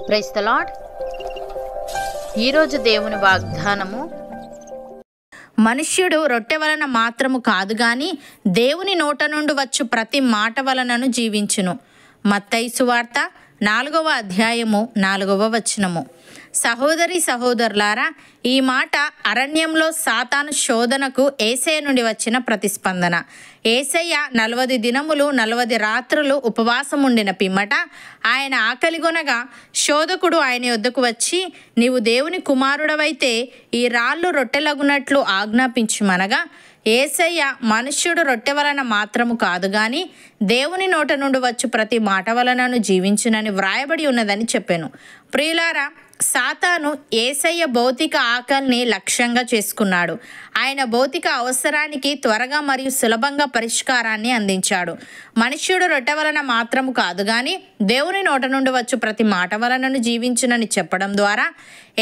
Praise the lord. ఈరోజు దేవుని వాగ్దానము, మనుష్యుడు రొట్టె వలన మాత్రము కాదు గాని దేవుని నోట నుండి వచ్చు ప్రతి మాట వలనను జీవించును. మత్తయి సువార్త 4వ అధ్యాయము 4వ వచనము. సహోదరి సహోదరులారా, ఈ మాట అరణ్యంలో సాతాను శోధనకు యేసయ్య నుండి వచ్చిన ప్రతిస్పందన. యేసయ్య 40 దినములు 40 రాత్రులు ఉపవాసం ఉండిన పిమ్మట ఆయన ఆకలిగొనగా శోధకుడు ఆయన యొద్దకు వచ్చి, నీవు దేవుని కుమారుడవైతే ఈ రాళ్ళు రొట్టెలగునట్లు ఆజ్ఞాపించుమనగా, యేసయ్య మనుష్యుడు రొట్టె వలన మాత్రము కాదు గాని దేవుని నోట నుండి వచ్చు ప్రతి మాట వలనను జీవించునని వ్రాయబడి ఉన్నదని చెప్పాను. ప్రియులారా, సాతాను యేసయ్య భౌతిక ఆకలిని లక్ష్యంగా చేసుకున్నాడు. ఆయన భౌతిక అవసరానికి త్వరగా మరియు సులభంగా పరిష్కారాన్ని అందించాడు. మనుష్యుడు రొట్టె వలన మాత్రము కాదు గాని దేవుని నోట నుండి వచ్చు ప్రతి మాట వలనను జీవించునని చెప్పడం ద్వారా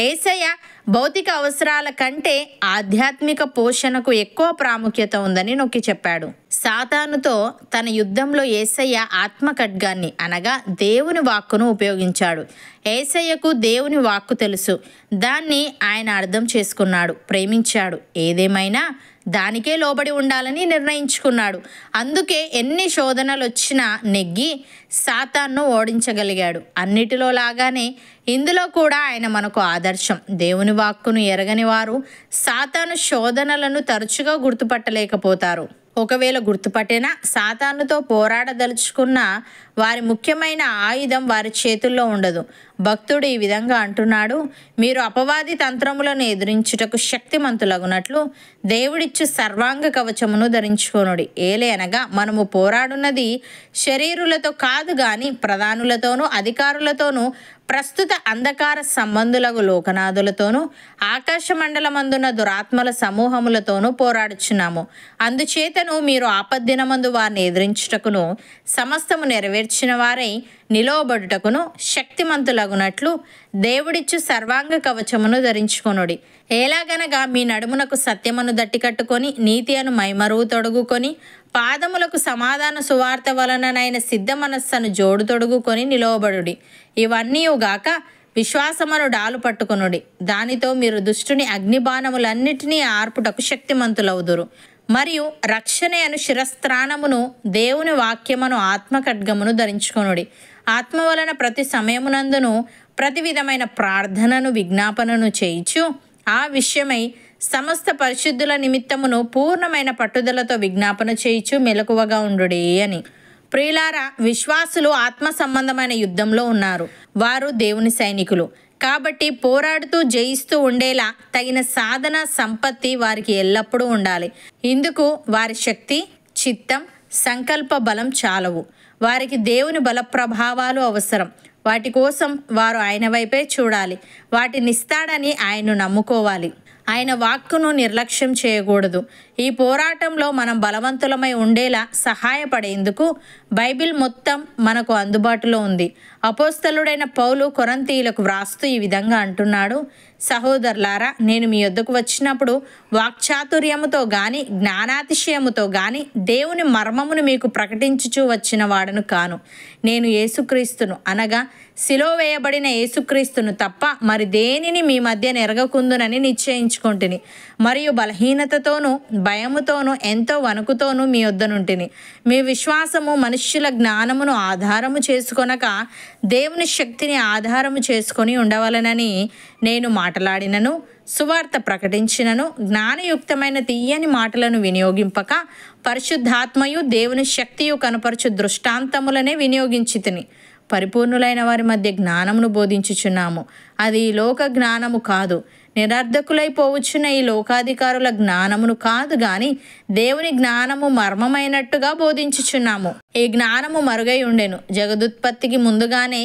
యేసయ్య భౌతిక అవసరాల కంటే ఆధ్యాత్మిక పోషణకు ఎక్కువ ప్రాముఖ్యత ఉందని నొక్కి చెప్పాడు. సాతానుతో తన యుద్ధంలో యేసయ్య ఆత్మ ఖడ్గాన్ని అనగా దేవుని వాక్కును ఉపయోగించాడు. యేసయ్యకు దేవుని వాక్కు తెలుసు. దాన్ని ఆయన అర్థం చేసుకున్నాడు, ప్రేమించాడు. ఏదేమైనా దానికే లోబడి ఉండాలని నిర్ణయించుకున్నాడు. అందుకే ఎన్ని శోధనలు వచ్చినా నెగ్గి సాతాన్ను ఓడించగలిగాడు. అన్నిటిలో లాగానే ఇందులో కూడా ఆయన మనకు ఆదర్శం. దేవుని వాక్కును ఎరగని వారు సాతాను శోధనలను తరచుగా గుర్తుపట్టలేకపోతారు. ఒకవేళ గుర్తుపట్టినా సాతానుతో పోరాడదలుచుకున్న వారి ముఖ్యమైన ఆయుధం వారి చేతుల్లో ఉండదు. భక్తుడు ఈ విధంగా అంటున్నాడు, మీరు అపవాది తంత్రములను ఎదిరించుటకు శక్తిమంతులగునట్లు దేవుడిచ్చు సర్వాంగ కవచమును ధరించుకొనుడి. ఏలే అనగా మనము పోరాడున్నది శరీరులతో కాదు గాని ప్రధానులతోనూ అధికారులతోనూ ప్రస్తుత అంధకార సంబంధులకు లోకనాథులతోనూ ఆకాశ మండలమందున దురాత్మల సమూహములతోనూ పోరాడుచున్నాము. అందుచేతను మీరు ఆపద్దినమందు వారిని ఎదిరించుటకును సమస్తము నెరవేర్చిన వారై నిలవబడుటకును శక్తిమంతులగునట్లు దేవుడిచ్చు సర్వాంగ కవచమును ధరించుకొనుడి. ఎలాగనగా మీ నడుమునకు సత్యమును దట్టి కట్టుకొని నీతి అను మైమరువు తొడుగుకొని పాదములకు సమాధాన సువార్త వలననైన సిద్ధ మనస్సును జోడు తొడుగుకొని నిలవబడుడి. ఇవన్నీయుగాక విశ్వాసమును డాలు పట్టుకొనుడి. దానితో మీరు దుష్టుని అగ్నిబాణములన్నిటినీ ఆర్పుటకు శక్తిమంతులవుదురు. మరియు రక్షణ అను శిరస్త్రాణమును దేవుని వాక్యమును ఆత్మ ఖడ్గమును ధరించుకొనుడి. ఆత్మ వలన ప్రతి సమయమునందును ప్రతి విధమైన ప్రార్థనను విజ్ఞాపనను చేయించు ఆ విషయమై సమస్త పరిశుద్ధుల నిమిత్తమును పూర్ణమైన పట్టుదలతో విజ్ఞాపన చేయించు మెలకువగా ఉండుడి అని. ప్రియులారా, విశ్వాసులు ఆత్మ సంబంధమైన యుద్ధంలో ఉన్నారు. వారు దేవుని సైనికులు కాబట్టి పోరాడుతూ జయిస్తూ ఉండేలా తగిన సాధన సంపత్తి వారికి ఎల్లప్పుడూ ఉండాలి. ఇందుకు వారి శక్తి, చిత్తం, సంకల్ప బలం చాలవు. వారికి దేవుని బల ప్రభావాలు అవసరం. వాటి కోసం వారు ఆయన వైపే చూడాలి. వాటినిస్తాడని ఆయన్ను నమ్ముకోవాలి. ఆయన వాక్కును నిర్లక్ష్యం చేయకూడదు. ఈ పోరాటంలో మనం బలవంతులమై ఉండేలా సహాయపడేందుకు బైబిల్ మొత్తం మనకు అందుబాటులో ఉంది. అపోస్తలుడైన పౌలు కొరంతీయులకు వ్రాస్తూ ఈ విధంగా అంటున్నాడు, సహోదరులారా, నేను మీ యొద్దకు వచ్చినప్పుడు వాక్చాతుర్యముతో గాని జ్ఞానాతిశయముతో గాని దేవుని మర్మమును మీకు ప్రకటించుచూ వచ్చిన వాడను కాను. నేను యేసుక్రీస్తును అనగా సిలువ వేయబడిన యేసుక్రీస్తును తప్ప మరి దేనిని మీ మధ్య నెరగకుందునని నిశ్చయించుకొంటిని. మరియు బలహీనతతోనూ భయముతోనూ ఎంతో వణుకుతోనూ మీ యొద్దనుంటిని. మీ విశ్వాసము మనుష్యుల జ్ఞానమును ఆధారము చేసుకొనక దేవుని శక్తిని ఆధారము చేసుకొని ఉండవలనని నేను మాట్లాడినను, సువార్త ప్రకటించినను, జ్ఞానయుక్తమైన తీయని మాటలను వినియోగింపక పరిశుద్ధాత్మయు దేవుని శక్తియు కనపరచు దృష్టాంతములనే వినియోగించితిని. పరిపూర్ణులైన వారి మధ్య జ్ఞానమును బోధించుచున్నాము. అది ఈ లోక జ్ఞానము కాదు, నిరర్ధకులైపోవచ్చున్న ఈ లోకాధికారుల జ్ఞానమును కాదు గాని దేవుని జ్ఞానము మర్మమైనట్టుగా బోధించుచున్నాము. ఈ జ్ఞానము మరుగై ఉండెను. జగదుత్పత్తికి ముందుగానే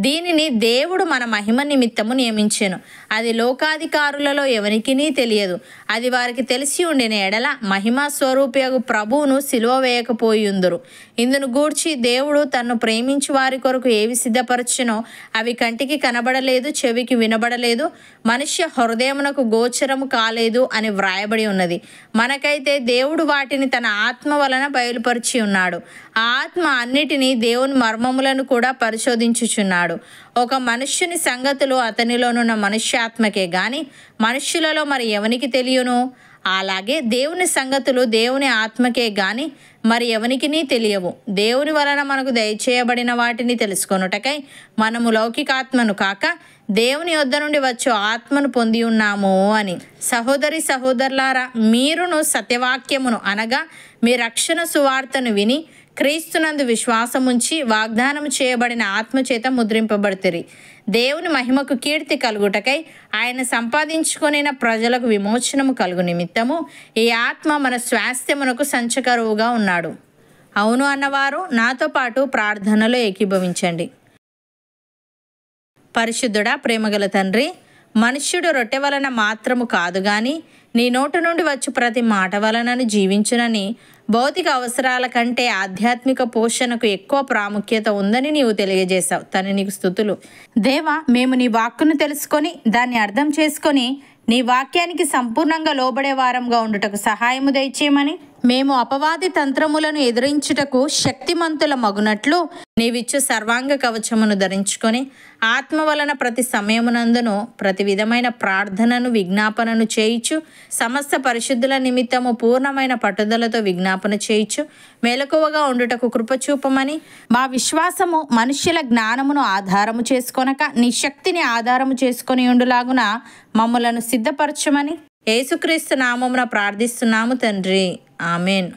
దీనిని దేవుడు మన మహిమ నిమిత్తము నియమించెను. అది లోకాధికారులలో ఎవరికినీ తెలియదు. అది వారికి తెలిసి ఉండిన ఎడల మహిమా స్వరూపియగు ప్రభువును సిలువ వేయకపోయుందురు. ఇందును గూర్చి దేవుడు తన్ను ప్రేమించు వారి కొరకు ఏవి సిద్ధపరచునో అవి కంటికి కనబడలేదు, చెవికి వినబడలేదు, మనుష్య హృదయమునకు గోచరము కాలేదు అని వ్రాయబడి ఉన్నది. మనకైతే దేవుడు వాటిని తన ఆత్మ వలన బయలుపరిచి ఉన్నాడు. ఆ ఆత్మ అన్నిటినీ దేవుని మర్మములను కూడా పరిశోధించుచున్నాడు. ఒక మనుష్యుని సంగతులు అతనిలోనున్న మనుష్యాత్మకే గాని మనుష్యులలో మరి ఎవనికి తెలియను? అలాగే దేవుని సంగతులు దేవుని ఆత్మకే గాని మరి ఎవనికినీ తెలియవు. దేవుని వలన మనకు దయచేయబడిన వాటిని తెలుసుకొనుటకై మనము లౌకికాత్మను కాక దేవుని యొద్ద నుండి వచ్చు ఆత్మను పొంది ఉన్నాము అని. సహోదరి సహోదరులారా, మీరును సత్యవాక్యమును అనగా మీ రక్షణ సువార్తను విని క్రీస్తునందు విశ్వాసముంచి వాగ్దానం చేయబడిన ఆత్మచేత ముద్రింపబడితిరి. దేవుని మహిమకు కీర్తి కలుగుటకై ఆయన సంపాదించుకొనిన ప్రజలకు విమోచనము కలుగు నిమిత్తము ఈ ఆత్మ మన స్వాస్థ్యమునకు సంచకరువుగా ఉన్నాడు. అవును అన్నవారు నాతో పాటు ప్రార్థనలో ఏకీభవించండి. పరిశుద్ధుడా, ప్రేమగల తండ్రి, మనుష్యుడు రొట్టె వలన మాత్రము కాదు గాని నీ నోటి నుండి వచ్చు ప్రతి మాట వలనను జీవించునని భౌతిక అవసరాల కంటే ఆధ్యాత్మిక పోషణకు ఎక్కువ ప్రాముఖ్యత ఉందని నీవు తెలియజేశావు. తను నీకు స్తుతులు. దేవా, మేము నీ వాక్కును తెలుసుకొని దాన్ని అర్థం చేసుకొని నీ వాక్యానికి సంపూర్ణంగా లోబడే వారంగా ఉండుటకు సహాయము దయచేయమని, మేము అపవాది తంత్రములను ఎదిరించుటకు శక్తిమంతుల మగునట్లు నీవిచ్చు సర్వాంగ కవచమును ధరించుకొని ఆత్మ వలన ప్రతి సమయమునందును ప్రతి విధమైన ప్రార్థనను విజ్ఞాపనను చేయించు సమస్త పరిశుద్ధుల నిమిత్తము పూర్ణమైన పట్టుదలతో విజ్ఞాపన చేయించు మెలకువగా ఉండుటకు కృపచూపమని, మా విశ్వాసము మనుష్యుల జ్ఞానమును ఆధారము చేసుకొనక నీ శక్తిని ఆధారము చేసుకొని ఉండులాగున మమ్మలను సిద్ధపరచమని యేసుక్రీస్తు నామమున ప్రార్థిస్తున్నాము తండ్రి. ఆమెన్.